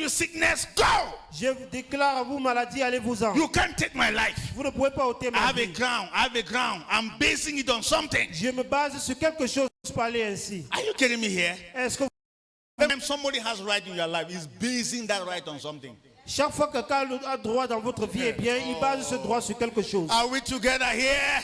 you sickness, go. Je vous déclare à vous maladie, allez-vous-en. You can't take my life. Vous ne pouvez pas ôter I ma have a vie. ground. I have a ground. I'm basing it on something. Je me base sur quelque chose pour aller ainsi. Are you kidding me here? Est-ce que When somebody has right in your life, he's basing that right on something. chaque fois que quelqu'un a droit dans votre vie, eh bien, il base ce droit sur quelque chose. Are we together here?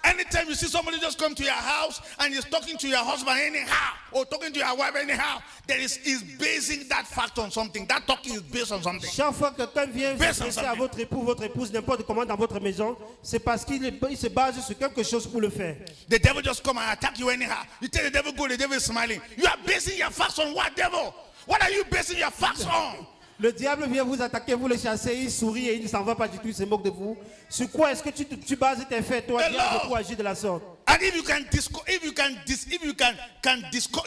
Anytime you see somebody just come to your house and he's talking to your husband anyhow, or talking to your wife anyhow, he's basing that fact on something. That talking is based on something. Chaque fois que quelqu'un vient Based on s'adresser à something. votre époux, votre épouse, n'importe comment dans votre maison, c'est parce qu'il se base sur quelque chose pour le faire. The devil just come and attack you anyhow. You tell the devil go, the devil is smiling. You are basing your facts on what, devil? What are you basing your facts on? Le diable vient vous attaquer, vous le chassez, il sourit et il ne s'en va pas du tout, il se moque de vous. Sur quoi est-ce que tu bases tes faits, toi, diable, pour agir de la sorte? And if you can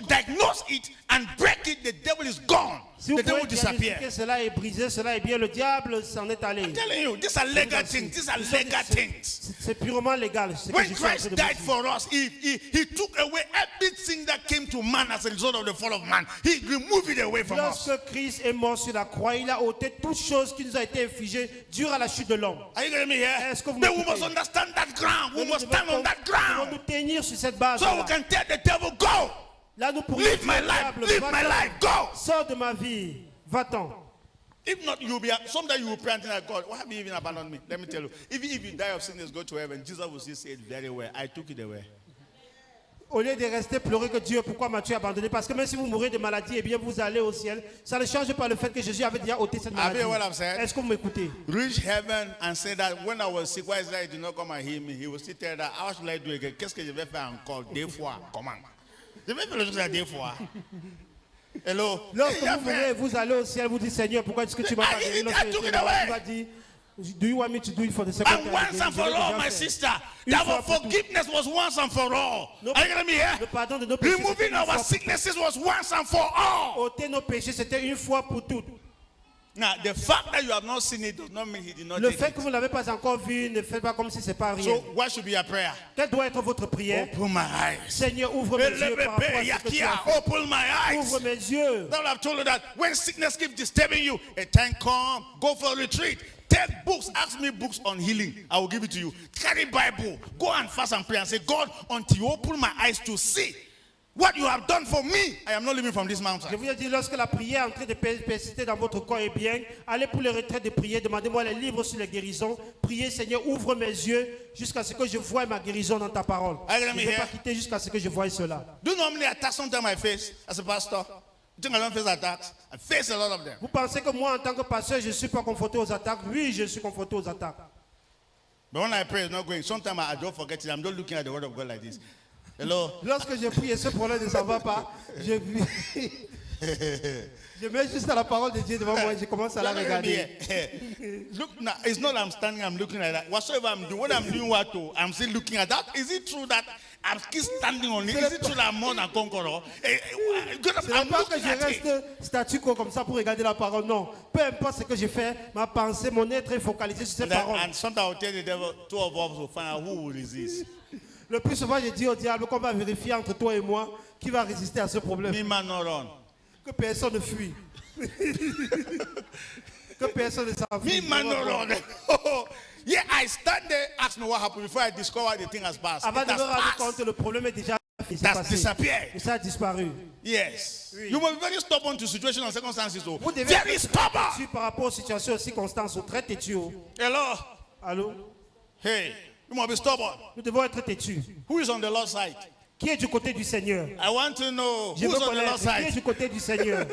diagnose it and break it, the devil is gone. Si vous The devil pouvez will disappear. diagnostiquer cela et briser cela, eh bien, le diable s'en est allé. I'm telling you, these are legal things. These are legal things. C'est purement légal. Ce que When je suis en train Christ de died vous dire. for us, he took away everything that came to man as a result of the fall of man. He removed it away from us. Lorsque Christ est mort sur la croix, il a ôté toute chose qui nous a été infligée durant la chute de l'homme. Are you getting me here? Est-ce que vous But we m'écoutez? must understand that ground. We Nous must stand on that devons ground. nous tenir sur cette base. So we can tell the devil, go. Là, nous pourrions Live dire my au life. diable, Live va-t'en. my life. Go. Sors de ma vie. Va-t'en. If not, you'll be someday you will pray and think like, God, why have you even abandoned me? Let me tell you. If you die of sickness, go to heaven, Jesus will still say it very well. I took it away. Au lieu de rester pleurer que Dieu, pourquoi m'as-tu abandonné? Parce que même si vous mourrez de maladie, eh bien vous allez au ciel. Ça ne change pas le fait que Jésus avait déjà ôté cette Have maladie. you heard what I'm saying? Est-ce que vous m'écoutez? Reach heaven and say that when I was sick, why is that he did not come and heal me? He will still tell that, how should I do again? Qu'est-ce que je vais faire encore? Des fois, comment? Je vais faire le chose des fois. Hello? Lorsque Hey, vous mourrez, vous allez au ciel, vous dites Seigneur, pourquoi est-ce que tu m'as pas guéri? Lorsque I took tu it away. vas dire, do you want me to do it for the second And time? once and for all, my sister, that fois pour forgiveness was once and for all. No- Are you getting me here? Le pardon de nos péchés, c'était Removing une fois our pour sicknesses was once and for all. ôter nos péchés, c'était une fois pour toutes. Now, the fact that you have not seen it does not mean he did not Le take fait it. que vous ne l'avez pas encore vu, ne faites pas comme si c'est pas rien. So, what should be your prayer? Quelle doit être votre prière? Open my eyes. Seigneur, ouvre mes yeux par rapport à ce que tu as fait. Open my eyes. Ouvre mes yeux. Now I've told you that when sickness keeps disturbing you, a time come, go for a retreat. Take books, ask me books on healing. I will give it to you. Carry Bible, go and fast and pray and say, God, until you open my eyes to see what you have done for me, I am not living from this Je mountain. vous ai dit, lorsque la prière est en train de persister dans votre corps, eh bien, allez pour les retraites de prière, demandez-moi les livres sur les guérisons. Priez, Seigneur, ouvre mes yeux jusqu'à ce que je voie ma guérison dans ta parole. Are you Je ne me vais here? pas quitter jusqu'à ce que je voie cela. Do you normally attack sometimes I face as a pastor? You think I don't face attacks? I face a lot of them. Vous pensez que moi, en tant que pasteur, je ne suis pas confronté aux attaques? Oui, je suis confronté aux attaques. But when I pray, it's not going. Sometimes I don't forget it. I'm just looking at the word of God like this. Hello? Lorsque je prie et ce problème ne s'en va pas, je mets juste à la parole de Dieu devant moi et je commence à la regarder. Look, now, it's not I'm standing, I'm looking at that. Whatsoever I'm doing, when I'm doing what to, I'm still looking at that. Is it true that I'm still standing on it? Is it true that I'm more than conqueror? Ce I'm n'est pas que looking je at it. reste statu quo comme ça pour regarder la parole, non. Peu importe ce que je fais, ma pensée, mon être est focalisé sur cette parole. And sometimes I'll tell the devil, two of us will find out who will resist. Le plus souvent, je dis au diable qu'on va vérifier entre toi et moi qui va résister à ce problème. Me man not run. Que personne ne fuit. Que personne ne s'enfuit. Me man not run. Oh, yeah, I stand there, ask me what happened before I discover the thing has passed. Avant It de me has rendre passed. compte, le problème est déjà That's disappeared. Et ça a disparu. Yes. You must be very stubborn to situations and circumstances. So. Vous devez Very être stubborn. têtu par rapport aux situations, aux circonstances, aux très têtus. Hello. Allô? Hey, you must be stubborn. Nous devons être têtus. Who is on the Lord's side? Qui est du côté du Seigneur? I want to know Je veux who's on the connaître Lord's qui est side. du côté du Seigneur.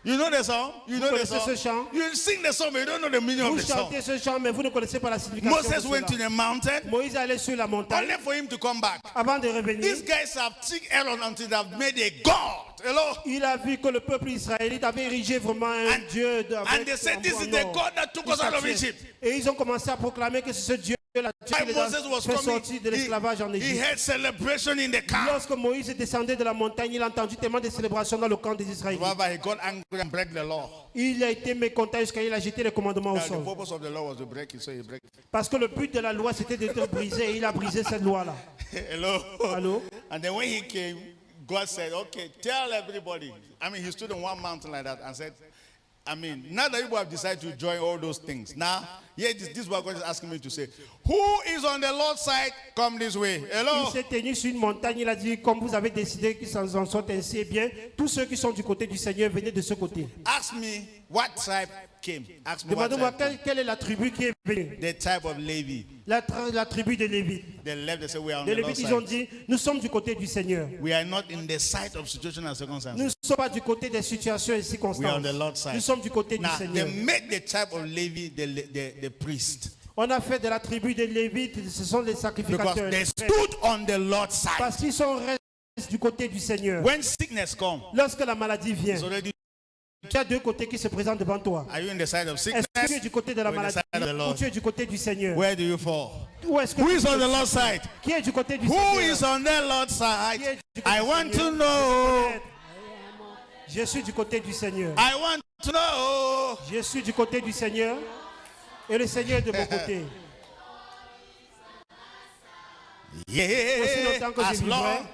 You know the song? You know the connaissez ce chant? song? You sing the song, but you don't know the meaning of Vous the song. chantez ce chant, mais vous ne connaissez pas la signification Moses de went to cela. the mountain Moïse allait sur la montagne only for him to come back. avant de revenir. These guys have tricked Aaron until they have made a god. Hello? Il a vu que le peuple israélite avait érigé vraiment un And- Dieu. And they said, this is the God that took us out of Egypt. Et ils ont commencé à proclamer que c'est ce Dieu là qui When les Moses a was fait coming, sortir de l'esclavage en he Égypte. had celebration in the camp. Lorsque Moïse descendait de la montagne, il a entendu tellement de célébrations dans le camp des Israélites. However, he got angry and break the law. Il a été mécontent jusqu'à il a jeté les commandements au Now, the sol. purpose of the law was to break it, so he break it. Parce que le but de la loi, c'était de te briser. Et il a brisé cette loi-là. Hello? Allô? And then when he came, God said, okay, tell everybody. I mean, he stood on one mountain like that and said, I mean, now that you have decided to join all those things, now, yeah, this is what God is asking me to say. Who is on the Lord's side? Come this way. Hello? Il s'est tenu sur une montagne, il a dit, comme vous avez décidé qu'ils en sont ainsi, eh bien, tous ceux qui sont du côté du Seigneur, venez de ce côté. Ask me what tribe came. Ask me what Demandez-moi tribe came. quelle est la tribu qui est venue. The tribe of Levi. La tribu de Lévi. They left, they said, we are on Les the Lord's Lévites, ils ont side. dit, nous sommes du côté du Seigneur. We are not in the side of situation and circumstances. Nous ne sommes pas du côté des situations et We are on circonstances. the Lord's side. Nous sommes du côté du Now, Seigneur. they made the tribe of Levi the priest. On a fait de la tribu des Lévites, ce sont les Because sacrificateurs. they stood on the Lord's side. Parce qu'ils sont restés du côté du Seigneur. When sickness comes, Lorsque la maladie vient, it's already. tu as deux côtés qui se présentent devant toi. Are you in the side of Est-ce sickness? que tu es du côté de la Or in the maladie side of the ou Lord? tu es du côté du Seigneur? Where do you fall? Où est-ce que Who tu is on the es? Lord's side? Qui est du côté du Who Seigneur? is on the Lord's side? Qui est du côté I du want to Seigneur? know. Je suis du côté du Seigneur. I want to know. Je suis du côté du Seigneur et le Seigneur est de mon côté. Aussi Yeah. longtemps que As je vivrai, long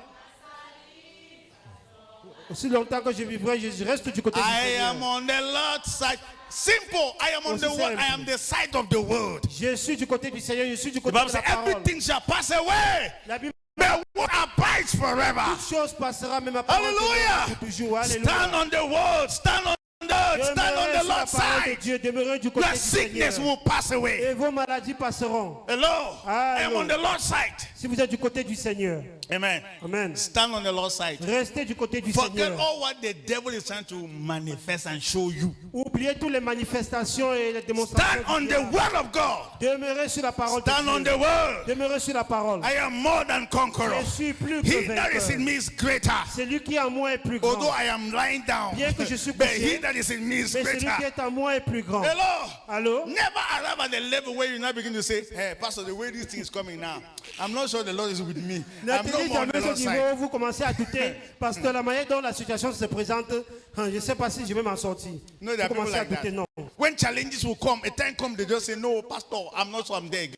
aussi longtemps que je vivrai, je reste du côté du I am Seigneur. on the Lord's side. Simple. I am on the Aussi world. I simple. am the side of the world. Je suis du côté du Seigneur, je suis du The côté Bible de says la parole. everything shall pass away. La Bible But what abides forever? toute chose passera, mais ma parole Hallelujah. demeurera pour toujours. Stand Alléluia. on the word. Stand on the earth. Stand on Demeurez the sur la Lord's parole de side. Dieu, demeurez du côté Your du sickness Seigneur. will pass away. Et vos maladies passeront. Hello. I am Allô. on the Lord's side. Si vous êtes du côté du Seigneur. Amen. Amen. Stand on the Lord's side. Restez du côté du Forget Seigneur. all what the devil is trying to manifest and show you. Oubliez toutes les manifestations et les démonstrations. Stand on du the diable. word of God. Demeurez sur la parole de Stand on Dieu. the word. Demeurez sur la parole. I am more than conqueror. Je suis plus que He that is in vainqueur. me is greater. Celui qui est en moi est plus grand. Although I am lying down, Bien que je suis but couché, he that is in me is Mais celui qui greater. est en moi est plus grand. Hello. Allô? Never arrive at the level where you now begin to say, hey, Pastor, the way this thing is coming now, I'm not sure the Lord is with me. I'm no N'atteignez more on the jamais ce Lord's niveau side. où vous commencez à douter parce que la manière dont la situation se présente, je ne sais pas si je vais m'en sortir. No, there are Vous people commencez à like douter, that. non. When challenges will come, a time comes, they just say, no, Pastor, I'm not sure I'm there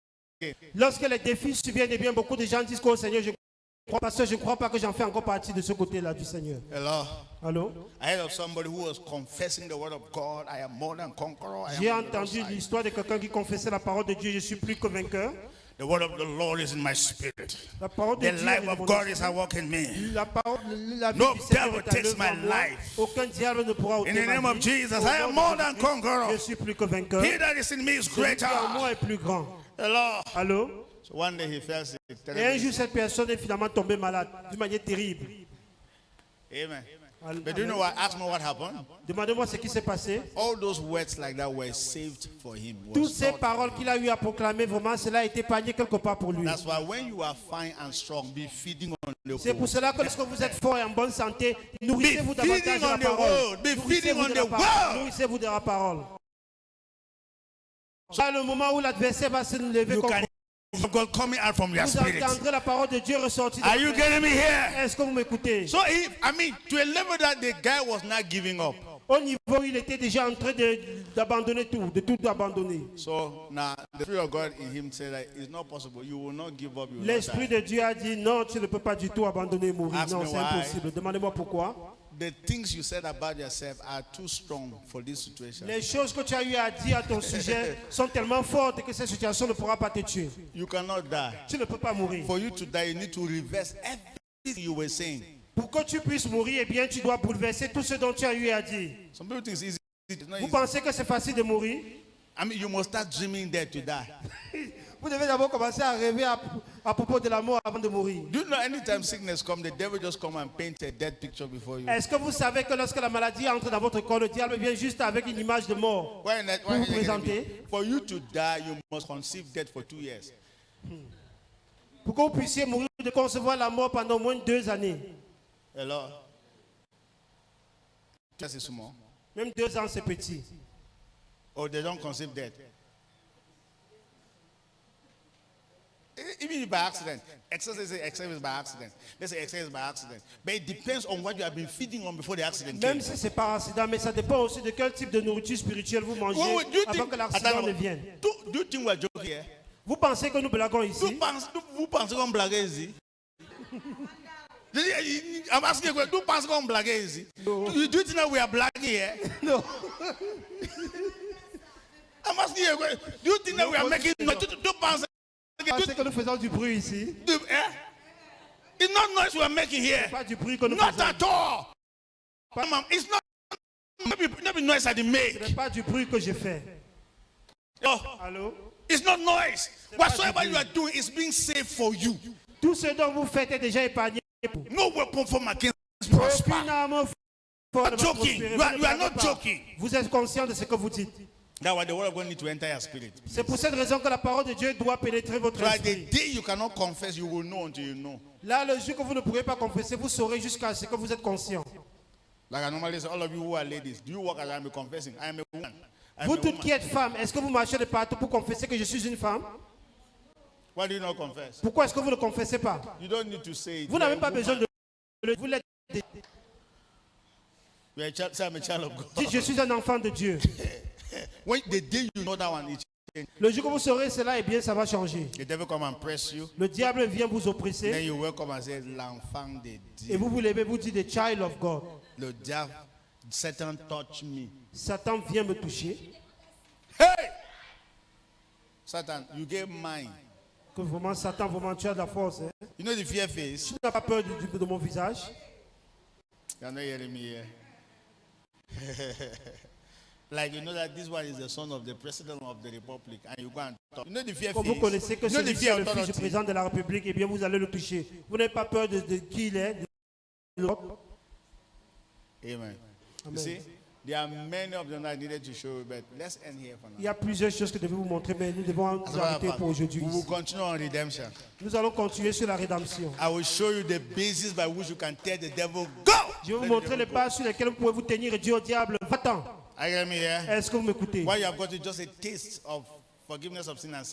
again. Lorsque les défis surviennent, eh bien, beaucoup de gens disent qu'au Seigneur, je crois, parce que je ne crois pas que j'en fais encore partie de ce côté-là du Seigneur. Hello. Allô? I heard of somebody who was confessing the word of God. I am more than conqueror. I am J'ai on the Lord's entendu side. l'histoire de quelqu'un qui confessait la parole de Dieu, je suis plus que vainqueur. The word of the Lord is in my spirit. La parole de The Dieu est life dans of mon God esprit. is at work in me. La parole, la vie No du Seigneur devil est à takes l'œuvre en my moi. life. Aucun diable ne pourra ôter In the ma name of vie. Jesus, Au I nom am de more than Jésus-Christ, conqueror. Je suis plus que vainqueur. He that is in me is Celui greater. qui est en moi est plus grand. Hello. Allô? So one day he fell sick. Et un jour, cette personne est finalement tombée malade d'une manière terrible. Amen. Amen. But do you know what? Ask me what happened. Demandez-moi ce qui s'est passé. All those words like that were saved for him. Toutes ces paroles qu'il a eu à proclamer, vraiment, cela a été épargné quelque part pour lui. That's why when you are fine and strong, be feeding on the C'est pour word. cela que lorsque vous êtes fort et en bonne santé, nourrissez-vous Be davantage feeding de la on the parole. word. Be Nourrissez-vous feeding on de the la parole. word. Nourrissez-vous de la parole. À le moment où l'adversaire va se lever You contre can hear God coming out from your vous, spirit. entendrez la parole de Dieu ressortir. Are you getting me here? Est-ce que vous m'écoutez? So, to a level that the guy was not giving up. Au niveau où il était déjà en train d'abandonner tout, de tout abandonner. So now the Spirit of God in him said that it's not possible. You will not give up. You will not L'Esprit die. de Dieu a dit non, tu ne peux pas du tout abandonner et mourir. Ask Non, me c'est why. impossible. Demandez-moi pourquoi. The things you said about yourself are too strong for this situation. Les choses que tu as eu à dire à ton sujet sont tellement fortes que cette situation ne pourra pas te tuer. You cannot die. Tu ne peux pas mourir. For you to die, you need to reverse everything you were saying. Pour que tu puisses mourir, eh bien, tu dois bouleverser tout ce dont tu as eu à dire. Some people think it's easy. It's not Vous easy. pensez que c'est facile de mourir? You must start dreaming there to die. Vous devez d'abord commencer à rêver à propos de la mort avant de mourir. Do you know anytime sickness comes, the devil just come and paint a dead picture before you? Est-ce que vous savez que lorsque la maladie entre dans votre corps, le diable vient juste avec une image de mort? Why vous présenter? For you to die, you must conceive death for 2 years. Pour que vous puissiez mourir, de concevoir la mort pendant au moins 2 années. Hello? Just small. Même 2 ans, c'est petit. Or they don't conceive death. Even if by accident, exercise is by accident. Let's say exercise is by accident. But it depends on what you have been feeding on before the accident came. Même si c'est par accident, mais ça dépend aussi de quel type de nourriture spirituelle vous mangez Wait, do you avant think, que l'accident ne vienne. do you think we're joking here? Vous pensez que nous blaguons ici? Vous pensez qu'on blague ici? I'm asking you, do pass on black easy? Do you think that we are black here? Non. I'm asking you, do you think that we are making noise? Do pass. Pensez que nous faisons du bruit ici. It's not noise we are making here. Pas du bruit que nous Not faisons. at all. It's not maybe noise I didn't Ce make. n'est pas du bruit que je fais. Oh, Allô? it's not noise. pas Whatsoever du you are doing is being saved for you. Tout ce dont vous faites est déjà épargné. No weapon formed against prosper. Aucune arme forte ne va Joking. prospérer. You are Vous ne not blaguez pas. joking. Vous êtes conscient de ce que vous dites. That's why the word of God needs to enter your spirit. C'est pour cette raison que la parole de Dieu doit pénétrer votre So the esprit. day you cannot confess, you will know until you know. Là, le jour que vous ne pourrez pas confesser, vous saurez jusqu'à ce que vous êtes conscient. Like I normally say, all of you who are ladies, do you walk as I am confessing? I am a woman. I am Vous a toutes woman. qui êtes femmes, est-ce que vous marchez de partout pour confesser que je suis une femme? Why do you not confess? Pourquoi est-ce que vous ne confessez pas? You don't need to say it. Vous n'avez pas besoin de vous l'êtes. You are a child, say I'm a child of God. Dites, je suis un enfant de Dieu. When the day you know that one, it change. Le jour que vous saurez cela, eh bien, ça va changer. The devil come and press you. Le diable vient vous Then oppresser you welcome and say, l'enfant de et Dieu. vous vous levez, vous dites, the child of God. Le diable, Satan touch me. Satan vient me toucher. Hey! Satan, you get mine. Que vraiment, Satan, vraiment, tu as de la force. Hein? You know the fear face? Tu n'as pas peur de mon visage? You're not hearing me here. Like you know that this one is the son of the president of the republic, and you go and talk. You know the fear Comme vous face? connaissez que You know the celui-ci est fear le fils du authority? président de la République, eh bien, vous allez le toucher. Vous n'avez pas peur de qui il est? de l'autre? Amen. You Amen. see, there are many of them that I needed to show you, but let's end here for Il now. y a plusieurs choses que je devais vous montrer, mais nous devons As a nous matter of arrêter fact, pour aujourd'hui. we will ici. continue on redemption. Nous allons continuer sur la rédemption. I will show you the basis by which you can tell the devil, go! Je vais vous Let the montrer devil les go. bases sur lesquelles vous pouvez vous tenir et dire au diable, va-t'en. Are you hearing me here? Est-ce que vous m'écoutez? Why you have got just a taste of forgiveness of sin and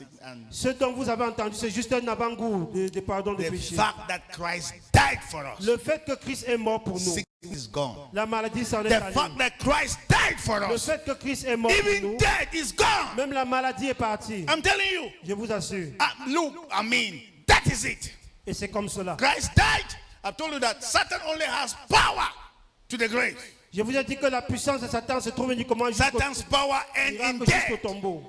Ce dont vous avez entendu, c'est juste un avant-goût de pardon de the péché. fact that Christ died for us. Le fait que Christ est mort pour nous. Sickness is gone. La maladie s'en est The allée. fact that Christ died for Le us. fait que Christ est mort pour Even nous. death is gone. Même la maladie est partie. I'm telling you. Je vous assure. Look, I mean, that is it. Et c'est comme cela. Christ died. I've told you that Satan only has power to the grave. Je vous ai dit que la puissance de Satan se trouve uniquement jusqu'au Satan's power ends in jusqu'au death. tombeau.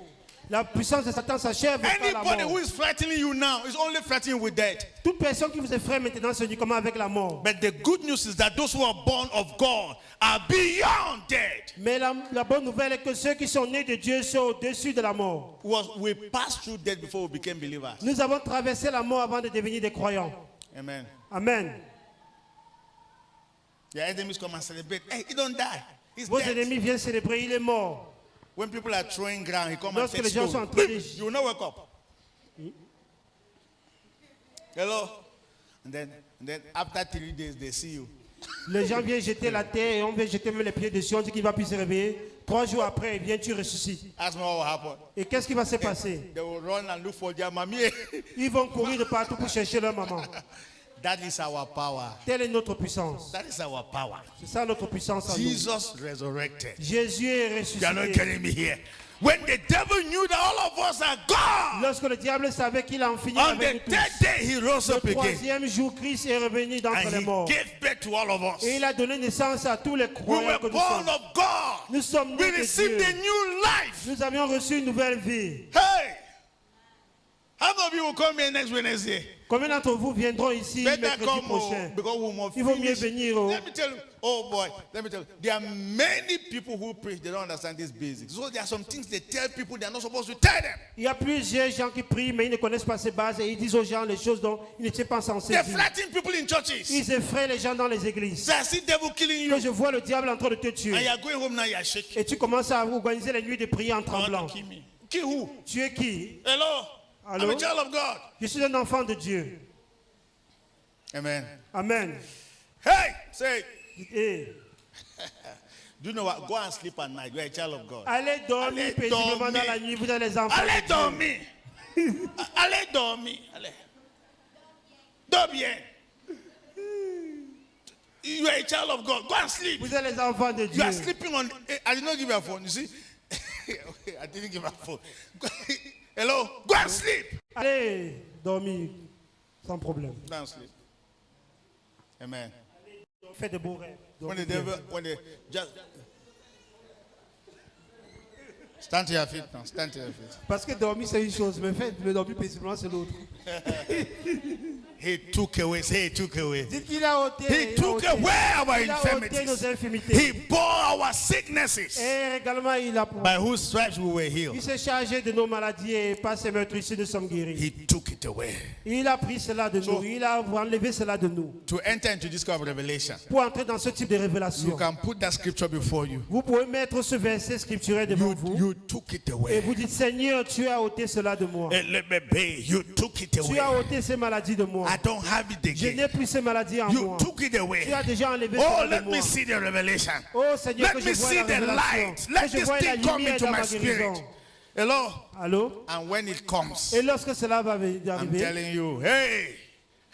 La puissance de Satan s'achève par la Anybody who mort. is frightening you now is only frightening with death. Toute personne qui vous effraie maintenant se uniquement avec la mort. But the good news is that those who are born of God are beyond death. Mais la bonne nouvelle est que ceux qui sont nés de Dieu sont au-dessus de la mort. We passed through death before we became believers. Nous avons traversé la mort avant de devenir des croyants. Amen. Amen. Your enemies come and celebrate. Hey, he don't die. He's Vos dead. ennemis viennent célébrer, il est mort. When people are throwing ground, he come and Lorsque take les gens sont en stone. train de- You will not wake up. Hello? And then after 3 days, they see you. Les gens viennent jeter la terre et on vient jeter même les pieds dessus. On dit qu'il ne va plus se réveiller. 3 jours après, eh bien, tu ressuscites. Ask me what will happen. Et qu'est-ce qui va se passer? They will run and look for their mommy. Ils vont courir de partout pour chercher leur maman. That is our power. Telle est notre puissance. That is our power. C'est ça notre puissance en nous. Jesus resurrected. Jésus est You are not ressuscité. getting me here. When the devil knew that all of us are gone, Lorsque le diable savait qu'il en finit on the avec nous third tous, day he rose le up again. troisième jour, Christ est revenu d'entre And les he morts. gave birth to all of us. Et il a donné naissance à tous les We croyants were que nous born sommes. of God. Nous sommes We nés de received a Dieu. new life. Nous avions reçu une nouvelle vie. Hey! How many of you will come here next Wednesday? Combien d'entre vous viendront ici Better mercredi come prochain? because we must Il vaut mieux finish. venir. Oh. Let me tell you, oh boy, let me tell you, there are many people who preach, they don't understand these basics. So there are some things they tell people they are not supposed to tell them. Il y a plusieurs gens qui prient, mais ils ne connaissent pas ces bases et ils disent aux gens les choses dont ils n'étaient pas censés They dire. flatten people in churches. Ils effraient les gens dans les églises. Say, I see devil killing Que you. je vois le diable en train de te And tuer. you are going home now, you are shaking. Et tu commences à organiser les nuits de prière en You tremblant. want to kill me. Kill who? Tu es qui? Hello? I'm Hello? a child of God. Je suis un enfant de Dieu. Amen. Amen. Hey, say, Et do you know what? Go and sleep at night. You are a child of God. allez dormir Allez paisiblement dormir. dans la nuit. Vous êtes les enfants Allez de Dieu. dormir. Allez dormir. Allez. Dors bien. You are a child of God. Go and sleep. Vous êtes les enfants de You Dieu. are sleeping on. I did not give you a phone. You see? Okay, I didn't give you a phone. Hello? Go and sleep. Allez dormir sans problème. Go and sleep. Amen. Faites de beaux rêves. When the devil, when they just stand to your feet now. Stand to your feet. Parce que dormir c'est une chose, mais dormir paisiblement c'est l'autre. He took away. Say he took away. Dites qu'il a ôté. He took away our Il a ôté nos infirmities. infirmités. He bore our sicknesses. Et également il a By whose stripes we were il healed. s'est chargé de nos maladies et par ses meurtrissures nous sommes guéris. He took it away. Il a pris cela de nous. Il a enlevé cela de nous. To enter into this kind of revelation, Pour entrer dans ce type de you révélation, can put that scripture before you. vous pouvez mettre ce verset scripturel devant vous. You took it Et away. vous dites, Seigneur, tu as ôté cela de moi. You took it Tu away. as ôté ces maladies de moi. I don't have it Je again. n'ai plus ces maladies en You moi. took it away. Tu as déjà enlevé Oh, cela let de me moi. see the revelation. Oh Seigneur, Let que me je vois see la the révélation. light. Let Que je this vois la thing come lumière into dans my ma spirit. guérison. Hello? Allô? And when it comes, Et lorsque cela va I'm arriver, telling you, hey,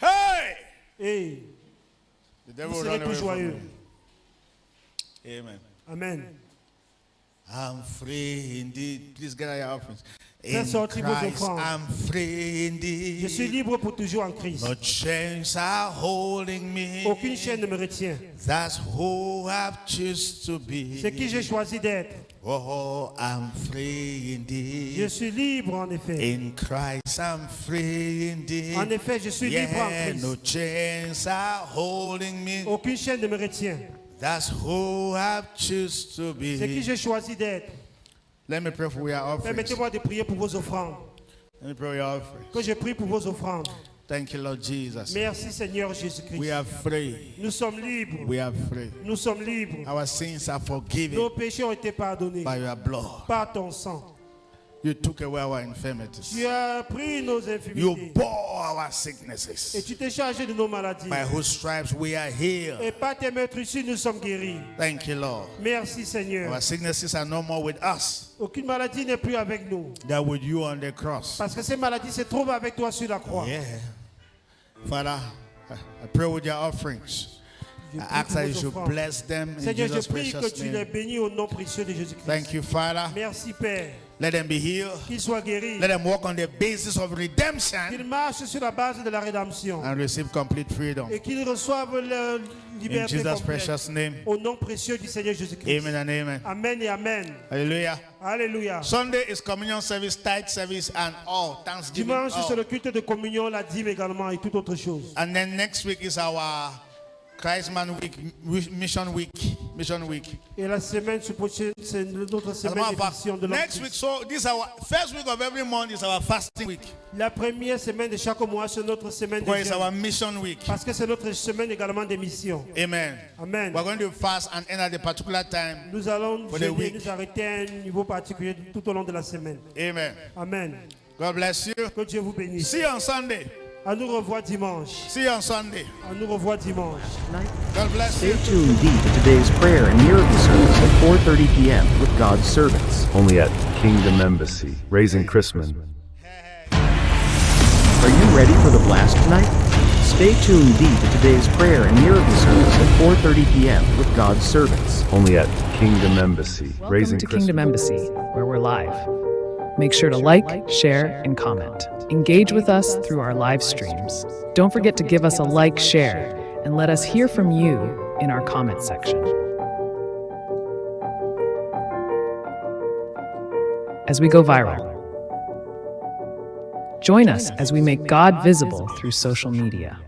hey, hey, the vous devil will serez run tout away from joyeux. me. Amen. Amen. I'm free indeed. Please get out your offerings. Faites In sortir vos Christ, offrandes. I'm free Je suis indeed. libre pour toujours en Christ. No chains are holding me. Aucune chaîne ne me retient. That's who I've choose to be. C'est qui j'ai choisi d'être. Oh, I'm free Je indeed. suis libre en effet. In Christ, I'm free indeed. En effet, je suis libre en Yeah, Christ. no chains are holding me. Aucune chaîne ne me retient. That's who I've choose to C'est qui be. j'ai choisi d'être. Let me pray for your offerings. Permettez-moi de prier pour vos offrandes. Let me pray for your offerings. Que je prie pour vos offrandes. Thank you, Lord Jesus. Merci Seigneur We Jésus-Christ. are free. Nous sommes libres. We are free. Nous sommes libres. Our sins are forgiven Nos péchés ont été pardonnés by your blood. par ton sang. You took away our infirmities. Tu as pris nos You infirmités bore our et sicknesses. tu t'es chargé de nos maladies. By whose stripes we are healed. Et par tes meurtrissures, nous sommes guéris. Thank you, Lord. Merci Seigneur. Our sicknesses are no more with us. Aucune maladie n'est plus avec nous. They're with you on the cross. Parce que ces maladies se trouvent avec toi sur la croix. Yeah. Father, I pray with your offerings. Je I prie ask pour that you vos should offrandes. bless them in Seigneur, je Jesus' prie que precious tu les name. bénis au nom précieux de Jésus-Christ. Thank you, Father. Merci Père. Let them be healed. Qu'ils soient guéris. Let them walk on the basis of redemption Qu'ils marchent sur la base de la rédemption. and receive complete freedom. Et qu'ils reçoivent leur In liberté Jesus' complète. precious name. Au nom précieux du Seigneur Jésus-Christ. Amen and amen. Amen et Amen. Hallelujah. Alléluia. Sunday is communion service, tithe service, and all. Thanksgiving. Dimanche, c'est all. le culte de communion, la dîme également et toute autre chose. And then next week is our Christman week, mission week. Et la semaine prochaine, c'est notre As a semaine matter of d'édition de fact, next l'Antichrist. week, so this is our first week of every month is our fasting week. La première semaine de chaque mois, c'est notre semaine de Because it's jeûne. our mission week. Parce que c'est notre semaine également d'émission. Amen. Amen. We're going to fast and end at a particular time. Nous allons For the jeûner, week. nous arrêter à un niveau particulier tout au long de la semaine. Amen. Amen. God bless you. Que Dieu vous bénisse. See you on Sunday. À nous revoir dimanche. See you on Sunday. À nous revoir dimanche. God bless Stay you. tuned to today's prayer and miracle service at 4:30 p.m. with God's servants. Only at Kingdom Embassy, Raising Christman. Are you ready for the blast tonight? Stay tuned to today's prayer and miracle service at 4:30 p.m. with God's servants. Only at Kingdom Embassy, Welcome Raising to Christman. Kingdom Embassy, where we're live. Make sure to like, share, and comment. Engage with us through our live streams. Don't forget to give us a like, share, and let us hear from you in our comment section. As we go viral, join us as we make God visible through social media.